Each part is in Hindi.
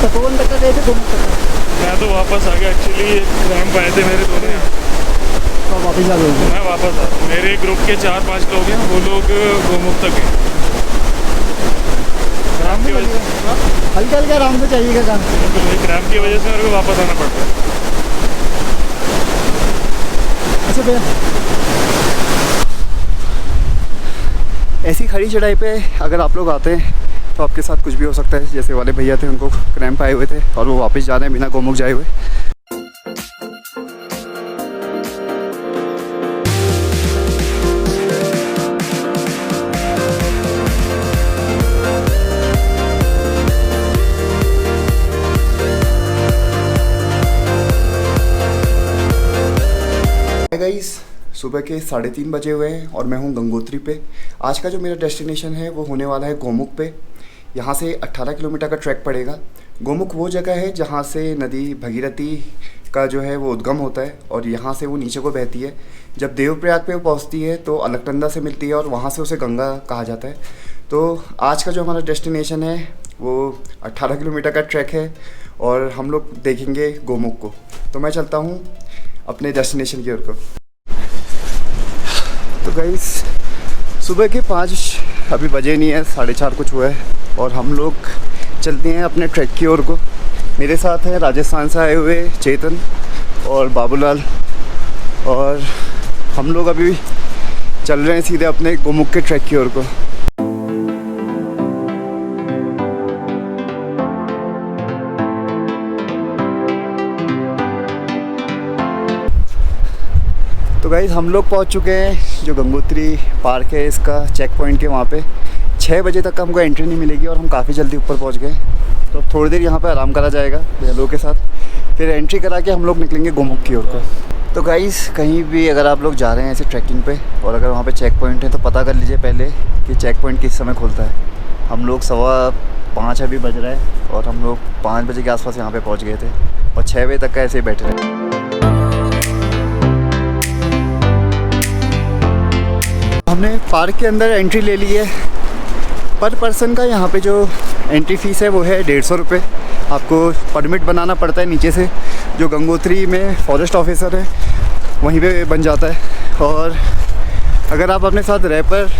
तपोवन तक गए थे, गोमुख तक? मैं तो वापस आ गया एक्चुअली, क्रैम्प आए थे मेरे दोनों यहाँ, तो वापस आ गए? मैं वापस आ, मेरे ग्रुप के 4-5 लोग हैं, वो लोग गोमुख तक गए। क्रैम्प की वजह से हल्का हल्का आराम से चाहिएगा काम। क्रैम्प की वजह से मेरे को वापस आना पड़ता है। अच्छा भैया, ऐसी खड़ी चढ़ाई पे अगर आप लोग आते हैं तो आपके साथ कुछ भी हो सकता है। जैसे वाले भैया थे, उनको क्रैम्प आए हुए थे और वो वापस जा रहे हैं बिना गोमुख जाए हुए। गाइस, सुबह के 3:30 बजे हुए हैं और मैं हूं गंगोत्री पे। आज का जो मेरा डेस्टिनेशन है वो होने वाला है गोमुख पे। यहाँ से 18 किलोमीटर का ट्रैक पड़ेगा। गोमुख वो जगह है जहाँ से नदी भगीरथी का जो है वो उद्गम होता है और यहाँ से वो नीचे को बहती है। जब देवप्रयाग पे पहुँचती है तो अलकनंदा से मिलती है और वहाँ से उसे गंगा कहा जाता है। तो आज का जो हमारा डेस्टिनेशन है वो 18 किलोमीटर का ट्रैक है और हम लोग देखेंगे गोमुख को। तो मैं चलता हूँ अपने डेस्टिनेशन की ओर को। तो गाइस, सुबह के 5 अभी बजे नहीं है, 4:30 कुछ हुआ है और हम लोग चलते हैं अपने ट्रैक की ओर को। मेरे साथ हैं राजस्थान से आए हुए चेतन और बाबूलाल, और हम लोग अभी चल रहे हैं सीधे अपने गोमुख के ट्रैक की ओर को। तो गाइस, हम लोग पहुंच चुके हैं जो गंगोत्री पार्क है, इसका चेक पॉइंट के वहाँ पे। 6 बजे तक हमको एंट्री नहीं मिलेगी और हम काफ़ी जल्दी ऊपर पहुंच गए। तो अब थोड़ी देर यहाँ पे आराम करा जाएगा भैया लोगों के साथ, फिर एंट्री करा के हम लोग निकलेंगे गोमुख की ओर को। तो गाइस, कहीं भी अगर आप लोग जा रहे हैं ऐसे ट्रैकिंग पे और अगर वहाँ पे चेक पॉइंट है तो पता कर लीजिए पहले कि चेक पॉइंट किस समय खुलता है। हम लोग 5:15 अभी बज रहा है और हम लोग 5 बजे के आसपास यहाँ पर पहुँच गए थे और 6 बजे तक का ऐसे ही बैठे रहे। हमने पार्क के अंदर एंट्री ले ली है। पर पर्सन का यहाँ पे जो एंट्री फ़ीस है वो है 150 रुपये। आपको परमिट बनाना पड़ता है नीचे से, जो गंगोत्री में फॉरेस्ट ऑफिसर है वहीं पे बन जाता है। और अगर आप अपने साथ रैपर,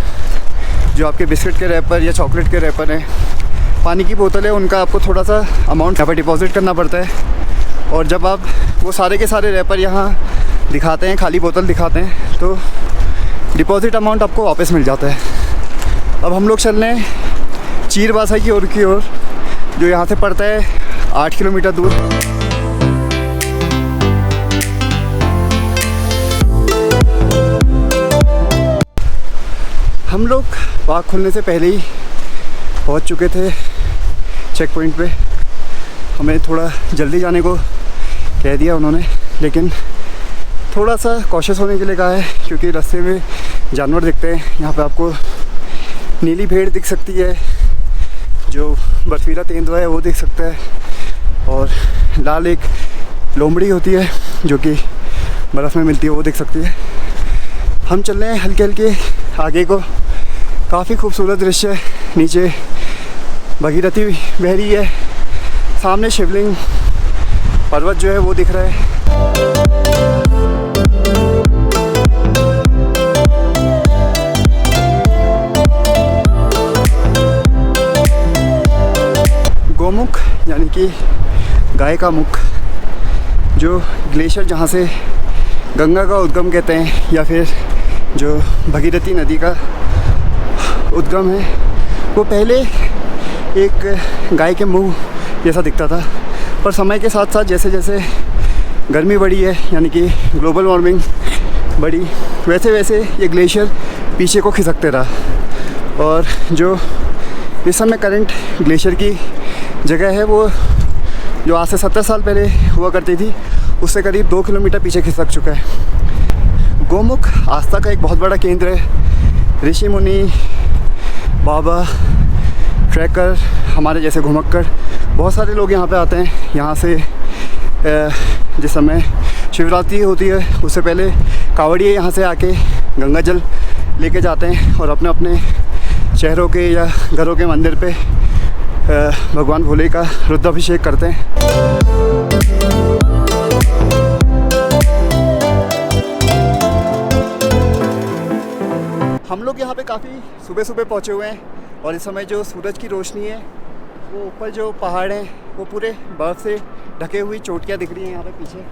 जो आपके बिस्किट के रैपर या चॉकलेट के रैपर हैं, पानी की बोतल है, उनका आपको थोड़ा सा अमाउंट यहाँ पर डिपॉज़िट करना पड़ता है। और जब आप वो सारे के सारे रैपर यहाँ दिखाते हैं, खाली बोतल दिखाते हैं, तो डिपॉज़िट अमाउंट आपको वापस मिल जाता है। अब हम लोग चल रहे हैं चीरबासा की ओर जो यहाँ से पड़ता है 8 किलोमीटर दूर। हम लोग पार्क खुलने से पहले ही पहुँच चुके थे चेक पॉइंट पे। हमें थोड़ा जल्दी जाने को कह दिया उन्होंने, लेकिन थोड़ा सा कॉशियस होने के लिए कहा है क्योंकि रास्ते में जानवर दिखते हैं। यहाँ पे आपको नीली भेड़ दिख सकती है, जो बर्फीला तेंदुआ है वो दिख सकता है, और लाल एक लोमड़ी होती है जो कि बर्फ़ में मिलती है, वो दिख सकती है। हम चल रहे हैं हल्के हल्के आगे को। काफ़ी खूबसूरत दृश्य है। नीचे भगीरथी बह रही है, सामने शिवलिंग पर्वत जो है वो दिख रहा है। गोमुख यानी कि गाय का मुख, जो ग्लेशियर जहाँ से गंगा का उद्गम कहते हैं या फिर जो भगीरथी नदी का उद्गम है, वो पहले एक गाय के मुंह जैसा दिखता था। पर समय के साथ साथ जैसे जैसे गर्मी बढ़ी है, यानी कि ग्लोबल वार्मिंग बढ़ी, वैसे वैसे ये ग्लेशियर पीछे को खिसकते रहा। और जो इस समय करंट ग्लेशियर की जगह है वो जो आज से 70 साल पहले हुआ करती थी, उससे करीब 2 किलोमीटर पीछे खिसक चुका है। गोमुख आस्था का एक बहुत बड़ा केंद्र है। ऋषि मुनि, बाबा, ट्रैकर, हमारे जैसे घुमक्कड़, बहुत सारे लोग यहाँ पे आते हैं। यहाँ से जिस समय शिवरात्रि होती है उससे पहले कावड़िए यहाँ से आके गंगा जल लेके जाते हैं और अपने अपने शहरों के या घरों के मंदिर पे भगवान भोले का रुद्राभिषेक करते हैं। हम लोग यहाँ पे काफ़ी सुबह सुबह पहुँचे हुए हैं और इस समय जो सूरज की रोशनी है वो ऊपर जो पहाड़ हैं वो पूरे बर्फ़ से ढके हुई चोटियाँ दिख रही हैं यहाँ पे पीछे।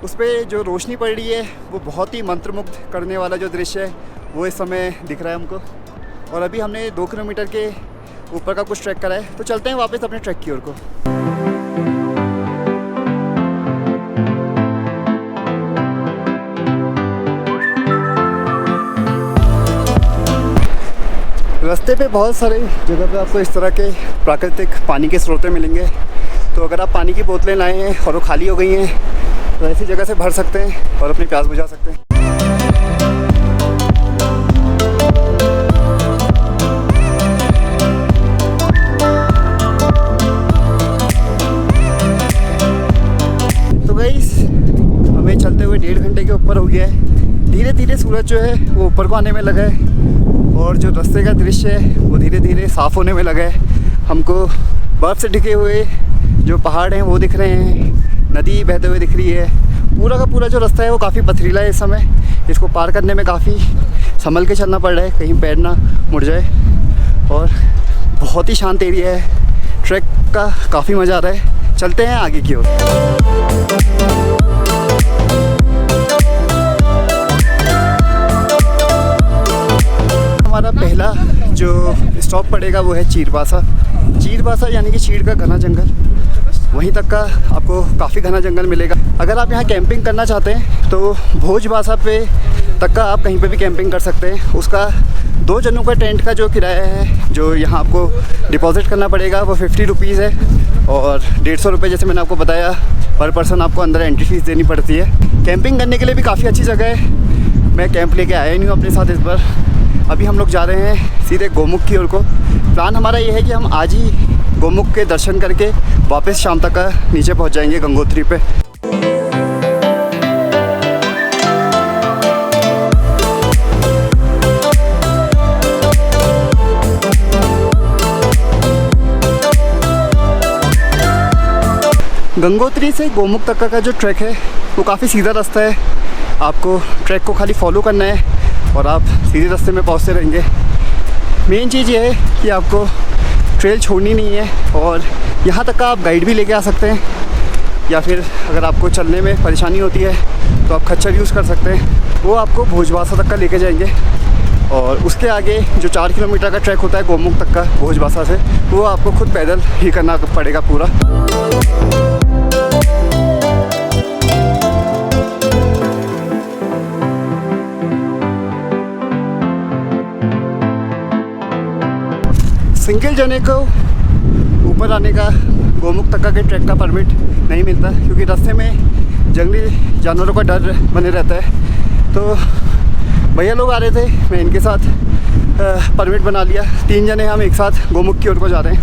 उस पर जो रोशनी पड़ रही है वो बहुत ही मंत्रमुग्ध करने वाला जो दृश्य है वो इस समय दिख रहा है हमको। और अभी हमने 2 किलोमीटर के ऊपर का कुछ ट्रैक करा है, तो चलते हैं वापस अपने ट्रैक की ओर को। रास्ते पे बहुत सारे जगह पे आपको इस तरह के प्राकृतिक पानी के स्रोतें मिलेंगे। तो अगर आप पानी की बोतलें लाए हैं और वो खाली हो गई हैं तो ऐसी जगह से भर सकते हैं और अपनी प्यास बुझा सकते हैं। तो गाइस हमें चलते हुए 1.5 घंटे के ऊपर हो गया है। धीरे धीरे सूरज जो है वो ऊपर को आने में लगा है और जो रास्ते का दृश्य है वो धीरे धीरे साफ़ होने में लगा है। हमको बर्फ़ से ढके हुए जो पहाड़ हैं वो दिख रहे हैं, नदी बहते हुए दिख रही है। पूरा का पूरा जो रास्ता है वो काफ़ी पथरीला है इस समय। इसको पार करने में काफ़ी संभल के चलना पड़ रहा है, कहीं पैर ना मुड़ जाए। और बहुत ही शांत एरिया है, ट्रैक का काफ़ी मज़ा आ रहा है। चलते हैं आगे की ओर। हमारा पहला जो स्टॉप पड़ेगा वो है चीरबासा। चीरबासा यानी कि चीड़ का घना जंगल, वहीं तक का आपको काफ़ी घना जंगल मिलेगा। अगर आप यहाँ कैंपिंग करना चाहते हैं तो भोजबासा पे तक का आप कहीं पे भी कैंपिंग कर सकते हैं। उसका 2 जनों का टेंट का जो किराया है जो यहाँ आपको डिपॉजिट करना पड़ेगा वो 50 रुपीज़ है और 150 रुपये जैसे मैंने आपको बताया पर पर्सन आपको अंदर एंट्री फ़ीस देनी पड़ती है। कैंपिंग करने के लिए भी काफ़ी अच्छी जगह है। मैं कैंप लेके आया नहीं हूँ अपने साथ इस बार। अभी हम लोग जा रहे हैं सीधे गोमुख की ओर को। प्लान हमारा ये है कि हम आज ही गोमुख के दर्शन करके वापस शाम तक का नीचे पहुंच जाएंगे गंगोत्री पे। गंगोत्री से गोमुख तक का जो ट्रैक है वो काफ़ी सीधा रास्ता है। आपको ट्रैक को खाली फॉलो करना है और आप सीधे रास्ते में पहुंचते रहेंगे। मेन चीज़ ये है कि आपको ट्रेल छोड़नी नहीं है और यहाँ तक का आप गाइड भी लेके आ सकते हैं, या फिर अगर आपको चलने में परेशानी होती है तो आप खच्चर यूज़ कर सकते हैं। वो आपको भोजबासा तक का लेके जाएंगे और उसके आगे जो 4 किलोमीटर का ट्रैक होता है गोमुख तक का भोजबासा से, वो आपको खुद पैदल ही करना पड़ेगा पूरा। सिंगल जने को ऊपर आने का गोमुख तक के ट्रैक का परमिट नहीं मिलता, क्योंकि रास्ते में जंगली जानवरों का डर बने रहता है। तो भैया लोग आ रहे थे, मैं इनके साथ परमिट बना लिया। 3 जने हम एक साथ गोमुख की ओर को जा रहे हैं।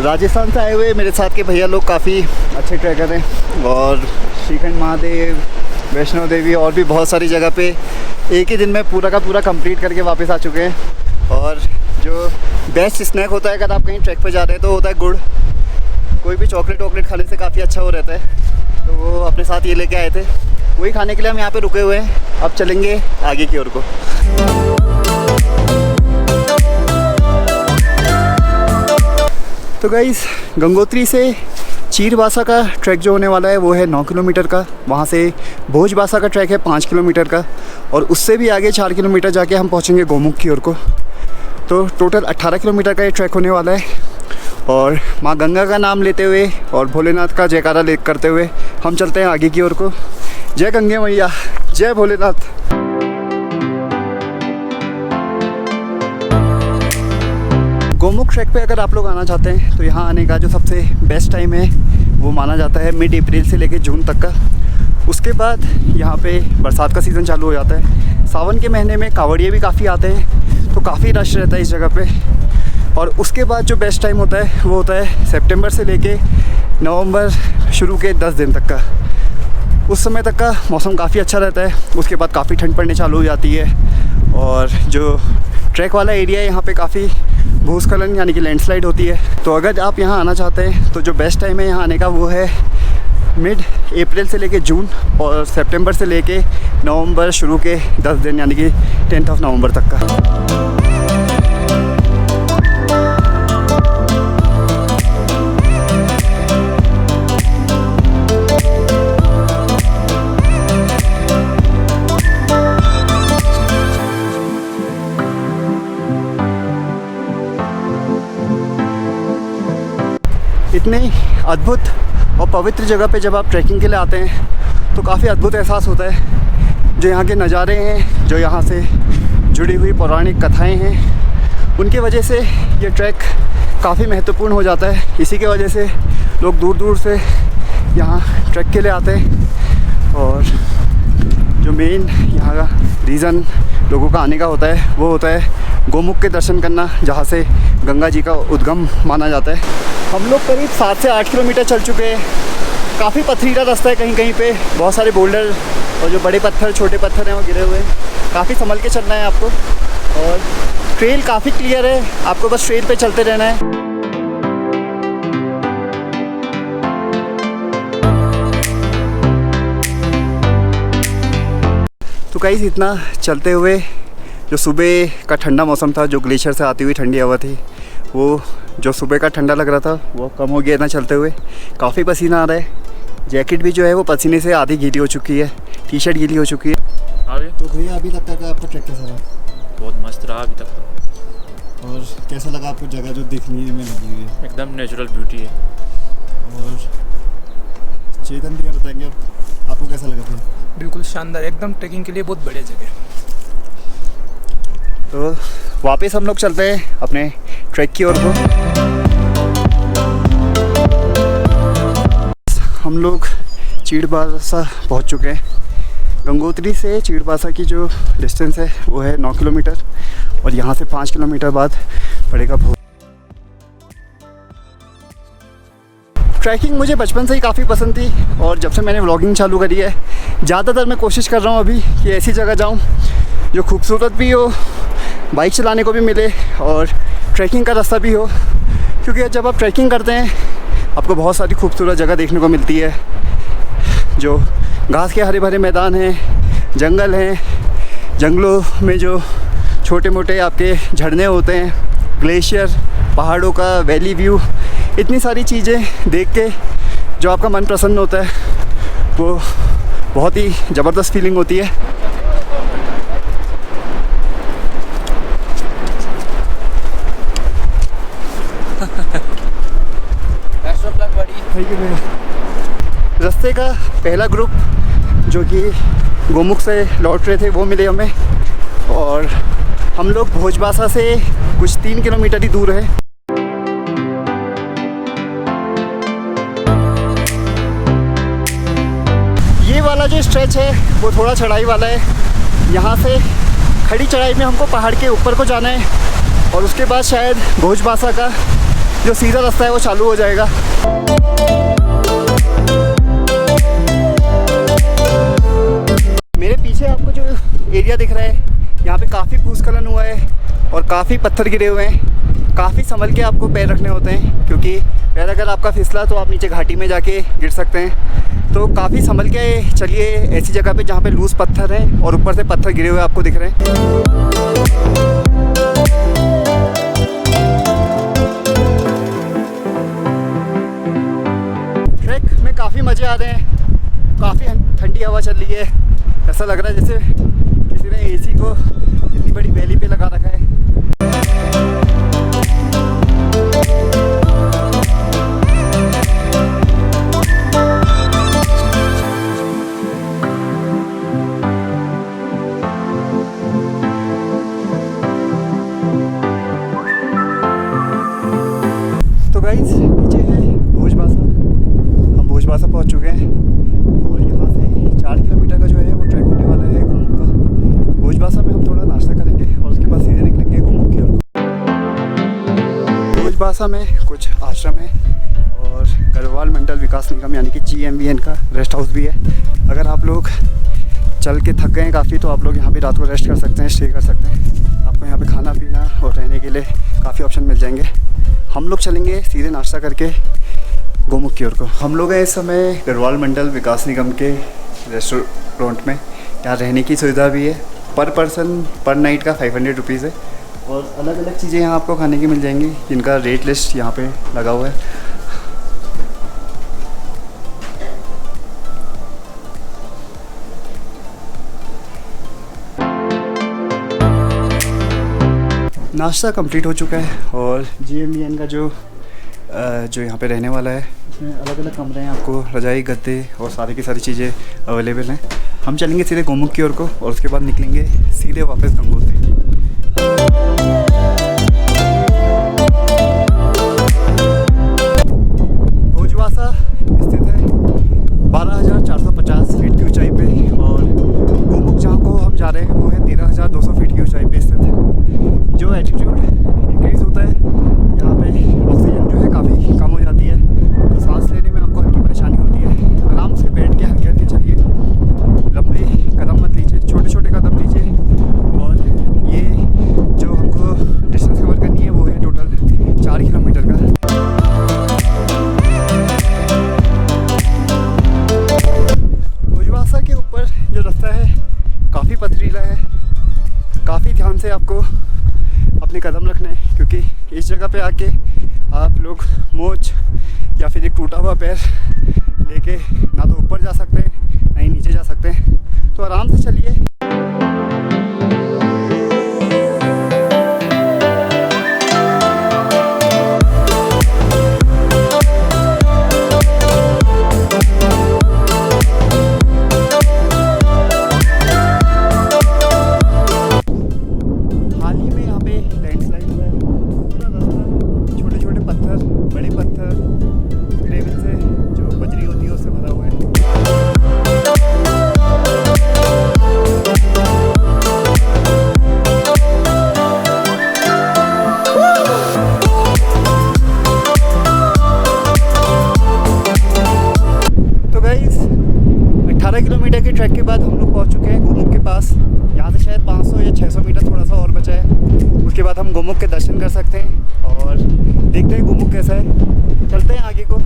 राजस्थान से आए हुए मेरे साथ के भैया लोग काफ़ी अच्छे ट्रैकर हैं और श्रीखंड महादेव, वैष्णो देवी और भी बहुत सारी जगह पे एक ही दिन में पूरा का पूरा कंप्लीट करके वापस आ चुके हैं। और जो बेस्ट स्नैक होता है अगर आप कहीं ट्रैक पे जा रहे हैं तो होता है गुड़। कोई भी चॉकलेट खाने से काफ़ी अच्छा हो रहता है, तो वो अपने साथ ये लेके आए थे। वही खाने के लिए हम यहाँ पे रुके हुए हैं। अब चलेंगे आगे की ओर को। तो गाइस गंगोत्री से चीरबासा का ट्रैक जो होने वाला है वो है 9 किलोमीटर का। वहाँ से भोजबासा का ट्रैक है 5 किलोमीटर का और उससे भी आगे 4 किलोमीटर जाके हम पहुँचेंगे गोमुख की ओर को। तो टोटल 18 किलोमीटर का ये ट्रैक होने वाला है। और माँ गंगा का नाम लेते हुए और भोलेनाथ का जयकारा करते हुए हम चलते हैं आगे की ओर को। जय गंगे मैया, जय भोलेनाथ। गोमुख ट्रैक पे अगर आप लोग आना चाहते हैं तो यहाँ आने का जो सबसे बेस्ट टाइम है वो माना जाता है मिड अप्रैल से लेकर जून तक का। उसके बाद यहाँ पे बरसात का सीज़न चालू हो जाता है। सावन के महीने में कांवड़िए भी काफ़ी आते हैं, तो काफ़ी रश रहता है इस जगह पे। और उसके बाद जो बेस्ट टाइम होता है वो होता है सितंबर से लेके नवंबर शुरू के 10 दिन तक का। उस समय तक का मौसम काफ़ी अच्छा रहता है। उसके बाद काफ़ी ठंड पड़ने चालू हो जाती है और जो ट्रैक वाला एरिया है यहाँ पे काफ़ी भूस्खलन यानी कि लैंडस्लाइड होती है। तो अगर आप यहाँ आना चाहते हैं तो जो बेस्ट टाइम है यहाँ आने का वो है मिड अप्रैल से लेके जून, और सितंबर से लेके नवंबर शुरू के 10 दिन यानी कि 10 नवंबर तक का। इतनी अद्भुत और पवित्र जगह पे जब आप ट्रैकिंग के लिए आते हैं तो काफ़ी अद्भुत एहसास होता है। जो यहाँ के नज़ारे हैं, जो यहाँ से जुड़ी हुई पौराणिक कथाएं हैं, उनकी वजह से ये ट्रैक काफ़ी महत्वपूर्ण हो जाता है। इसी के वजह से लोग दूर दूर से यहाँ ट्रैक के लिए आते हैं। और जो मेन यहाँ का रीज़न लोगों का आने का होता है वो होता है गोमुख के दर्शन करना, जहाँ से गंगा जी का उद्गम माना जाता है। हम लोग करीब 7 से 8 किलोमीटर चल चुके हैं। काफ़ी पथरीला रास्ता है, कहीं कहीं पे बहुत सारे बोल्डर और जो बड़े पत्थर छोटे पत्थर हैं वो गिरे हुए हैं। काफ़ी संभल के चलना है आपको, और ट्रेल काफ़ी क्लियर है, आपको बस ट्रेल पे चलते रहना है। तो गाइस इतना चलते हुए जो सुबह का ठंडा मौसम था, जो ग्लेशियर से आती हुई ठंडी हवा थी, वो जो सुबह का ठंडा लग रहा था वो कम हो गया ना चलते हुए। काफ़ी पसीना आ रहा है, जैकेट भी जो है वो पसीने से आधी गीली हो चुकी है, टी शर्ट गीली हो चुकी है। तो भैया अभी तक का आपका ट्रैक कैसा रहा? बहुत मस्त रहा अभी तक तो। और कैसा लगा आपको जगह जो दिखनी है में लगी हुई है? एकदम नेचुरल ब्यूटी है। और चेतन भैया बताएंगे अब आपको कैसा लगा था? बिल्कुल शानदार, एकदम ट्रैकिंग के लिए बहुत बढ़िया जगह। तो वापस हम लोग चलते हैं अपने ट्रैक की ओर को। हम लोग चीड़बासा पहुंच चुके हैं। गंगोत्री से चीड़बासा की जो डिस्टेंस है वो है 9 किलोमीटर, और यहाँ से 5 किलोमीटर बाद पड़ेगा भोर। ट्रैकिंग मुझे बचपन से ही काफ़ी पसंद थी, और जब से मैंने व्लॉगिंग चालू करी है ज़्यादातर मैं कोशिश कर रहा हूँ अभी कि ऐसी जगह जाऊँ जो खूबसूरत भी हो, बाइक चलाने को भी मिले और ट्रैकिंग का रास्ता भी हो। क्योंकि जब आप ट्रैकिंग करते हैं आपको बहुत सारी खूबसूरत जगह देखने को मिलती है, जो घास के हरे भरे मैदान हैं, जंगल हैं, जंगलों में जो छोटे मोटे आपके झरने होते हैं, ग्लेशियर, पहाड़ों का वैली व्यू, इतनी सारी चीज़ें देख के जो आपका मन प्रसन्न होता है वो बहुत ही ज़बरदस्त फीलिंग होती है। थैंक यू भैया। रास्ते का पहला ग्रुप जो कि गोमुख से लौट रहे थे वो मिले हमें, और हम लोग भोजबासा से कुछ 3 किलोमीटर ही दूर है। ये वाला जो स्ट्रेच है वो थोड़ा चढ़ाई वाला है। यहाँ से खड़ी चढ़ाई में हमको पहाड़ के ऊपर को जाना है, और उसके बाद शायद भोजबासा का जो सीधा रास्ता है वो चालू हो जाएगा। मेरे पीछे आपको जो एरिया दिख रहा है यहाँ पे काफ़ी भूस्खलन हुआ है और काफ़ी पत्थर गिरे हुए हैं। काफ़ी संभल के आपको पैर रखने होते हैं, क्योंकि पैर अगर आपका फिसला तो आप नीचे घाटी में जाके गिर सकते हैं। तो काफ़ी संभल के चलिए ऐसी जगह पे जहाँ पे लूज पत्थर है और ऊपर से पत्थर गिरे हुए आपको दिख रहे हैं। ट्रैक में काफ़ी मज़े आ रहे हैं, काफ़ी ठंडी हवा चल रही है। ऐसा लग रहा है जैसे किसी ने एसी को इतनी बड़ी वैली पे लगा रखा है। तो गाइस नीचे है भोजबासा, हम भोजबासा पहुंच चुके हैं, और यहाँ से 4 किलोमीटर का जो है वो ट्रैक होने वाला है गोमुख का। भोजबासा में हम थोड़ा नाश्ता करेंगे और उसके बाद सीधे निकलेंगे गोमुख की ओर। भोजबासा में कुछ आश्रम है और गढ़वाल मंडल विकास निगम यानी कि GMVN का रेस्ट हाउस भी है। अगर आप लोग चल के थक गए हैं काफ़ी, तो आप लोग यहाँ पे रात को रेस्ट कर सकते हैं, स्टे कर सकते हैं। आपको यहाँ पे खाना पीना और रहने के लिए काफ़ी ऑप्शन मिल जाएंगे। हम लोग चलेंगे सीधे नाश्ता करके गोमुख की ओर को। हम लोग हैं इस समय गढ़वाल मंडल विकास निगम के रेस्टोरेंट में। यहाँ रहने की सुविधा भी है, पर पर्सन पर नाइट का 500 रुपीज़ है, और अलग अलग चीज़ें यहाँ आपको खाने की मिल जाएंगी जिनका रेट लिस्ट यहाँ पे लगा हुआ है। नाश्ता कंप्लीट हो चुका है और GMBN का जो यहाँ पे रहने वाला है, इसमें अलग अलग कमरे हैं, आपको रजाई गद्दे और सारी की सारी चीज़ें अवेलेबल हैं। हम चलेंगे सीधे गोमुख की ओर को और उसके बाद निकलेंगे सीधे वापस गंगोत्री। भोजवासा स्थित है 12,450 फीट की ऊंचाई पे, और गोमुख जहाँ को हम जा रहे हैं वो है 13,200 फीट की ऊंचाई पे स्थित है। जो एल्टीट्यूड इंक्रीज़ होता है यहाँ पे ऑक्सीजन जो है काफ़ी कम हो जाती है, तो सांस लेने में आपको हल्की परेशानी होती है। आराम से बैठ के हल्के हल्के चलिए, लंबे कदम मत लीजिए, छोटे छोटे कदम लीजिए। और ये जो हमको डिस्टेंस कवर करनी है वो है टोटल 4 किलोमीटर का। भोजवासा के ऊपर जो रास्ता है काफ़ी पथरीला है, काफ़ी ध्यान से आपको अपने कदम रखना है, क्योंकि इस जगह पे आके आप लोग मोच या फिर एक टूटा हुआ पैर लेके ना तो ऊपर जा सकते हैं ना ही नीचे जा सकते हैं। तो आराम से चलिए। के ट्रैक के बाद हम लोग पहुंच चुके हैं गोमुख के पास। यहाँ से शायद 500 या 600 मीटर थोड़ा सा और बचा है। उसके बाद हम गोमुख के दर्शन कर सकते हैं और देखते हैं गोमुख कैसा है। चलते हैं आगे को।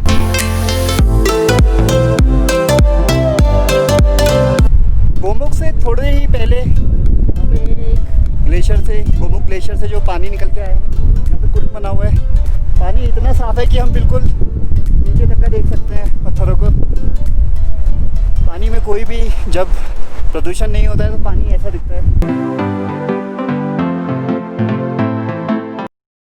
गोमुख से थोड़े ही पहले यहाँ पे ग्लेशियर से, गोमुख ग्लेशियर से जो पानी निकल के आया है, यहाँ पे कुंड बना हुआ है। पानी इतना साफ़ है कि हम बिल्कुल नीचे तक का देख सकते हैं पत्थरों को। पानी में कोई भी जब प्रदूषण नहीं होता है तो पानी ऐसा दिखता है।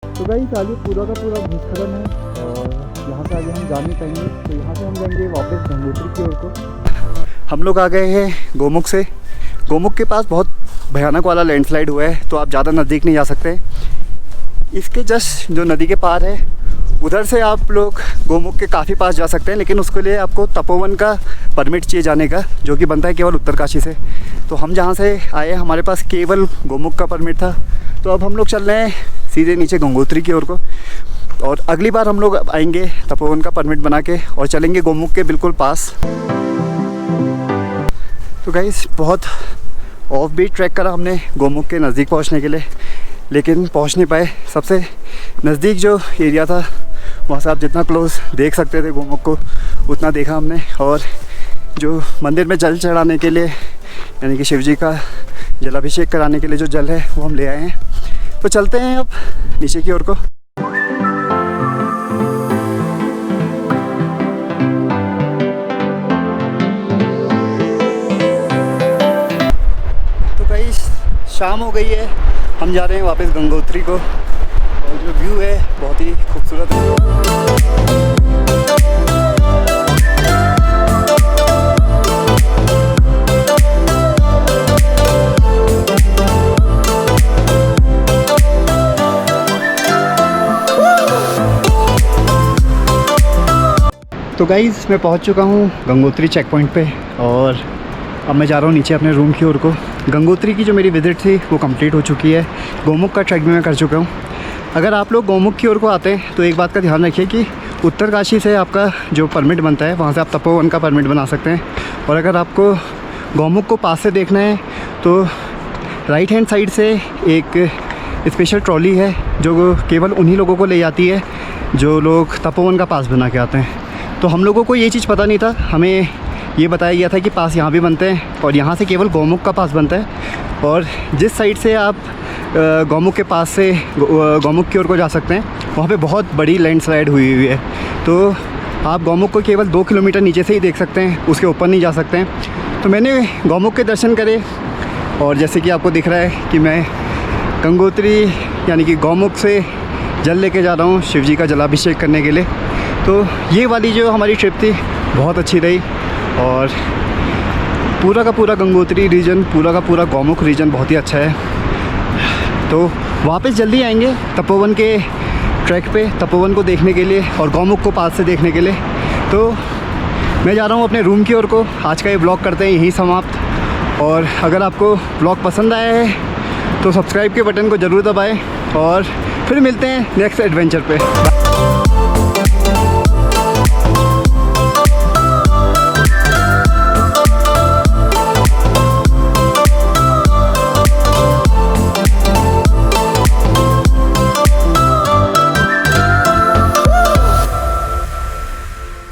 तो भाई आगे पूरा का पूरा भूस्खलन है और यहाँ से आगे हम जा नहीं पाएंगे, तो यहाँ से हम जाएंगे वापस गंगोत्री की ओर को। हम लोग आ गए हैं गोमुख से। गोमुख के पास बहुत भयानक वाला लैंडस्लाइड हुआ है, तो आप ज़्यादा नज़दीक नहीं जा सकते। इसके जस्ट जो नदी के पार है उधर से आप लोग गोमुख के काफ़ी पास जा सकते हैं, लेकिन उसके लिए आपको तपोवन का परमिट चाहिए जाने का, जो कि बनता है केवल उत्तरकाशी से। तो हम जहाँ से आए हमारे पास केवल गोमुख का परमिट था, तो अब हम लोग चल रहे हैं सीधे नीचे गंगोत्री की ओर को। और अगली बार हम लोग आएंगे तपोवन का परमिट बना के और चलेंगे गोमुख के बिल्कुल पास। तो गाइस बहुत ऑफ बीट ट्रैक करा हमने गोमुख के नज़दीक पहुँचने के लिए, लेकिन पहुँच नहीं पाए। सबसे नज़दीक जो एरिया था वहाँ से आप जितना क्लोज देख सकते थे गोमुख को उतना देखा हमने। और जो मंदिर में जल चढ़ाने के लिए, यानी कि शिव जी का जलाभिषेक कराने के लिए जो जल है वो हम ले आए हैं। तो चलते हैं अब नीचे की ओर को। तो भाई शाम हो गई है, हम जा रहे हैं वापस गंगोत्री को, और जो व्यू है बहुत ही खूबसूरत है। तो गाइज़ मैं पहुंच चुका हूं गंगोत्री चेक पॉइंट पे, और अब मैं जा रहा हूँ नीचे अपने रूम की ओर को। गंगोत्री की जो मेरी विज़िट थी वो कंप्लीट हो चुकी है। गोमुख का ट्रैक भी मैं कर चुका हूँ। अगर आप लोग गोमुख की ओर को आते हैं तो एक बात का ध्यान रखिए कि उत्तरकाशी से आपका जो परमिट बनता है वहाँ से आप तपोवन का परमिट बना सकते हैं। और अगर आपको गौमुख को पास से देखना है तो राइट हैंड साइड से एक स्पेशल ट्रॉली है जो केवल उन्हीं लोगों को ले जाती है जो लोग तपोवन का पास बना के आते हैं। तो हम लोगों को ये चीज़ पता नहीं था, हमें ये बताया गया था कि पास यहाँ भी बनते हैं और यहाँ से केवल गौमुख का पास बनता है। और जिस साइड से आप गौमुख के पास से गौमुख की ओर को जा सकते हैं, वहाँ पे बहुत बड़ी लैंडस्लाइड हुई है। तो आप गौमुख को केवल 2 किलोमीटर नीचे से ही देख सकते हैं, उसके ऊपर नहीं जा सकते हैं। तो मैंने गौमुख के दर्शन करे और जैसे कि आपको दिख रहा है कि मैं गंगोत्री यानी कि गौमुख से जल लेके जा रहा हूँ शिव जी का जलाभिषेक करने के लिए। तो ये वाली जो हमारी ट्रिप थी बहुत अच्छी रही और पूरा का पूरा गंगोत्री रीजन, पूरा का पूरा गौमुख रीजन बहुत ही अच्छा है। तो वापस जल्दी आएंगे तपोवन के ट्रैक पे, तपोवन को देखने के लिए और गौमुख को पास से देखने के लिए। तो मैं जा रहा हूँ अपने रूम की ओर को। आज का ये ब्लॉग करते हैं यहीं समाप्त। और अगर आपको ब्लॉग पसंद आया है तो सब्सक्राइब के बटन को ज़रूर दबाएं और फिर मिलते हैं नेक्स्ट एडवेंचर पे।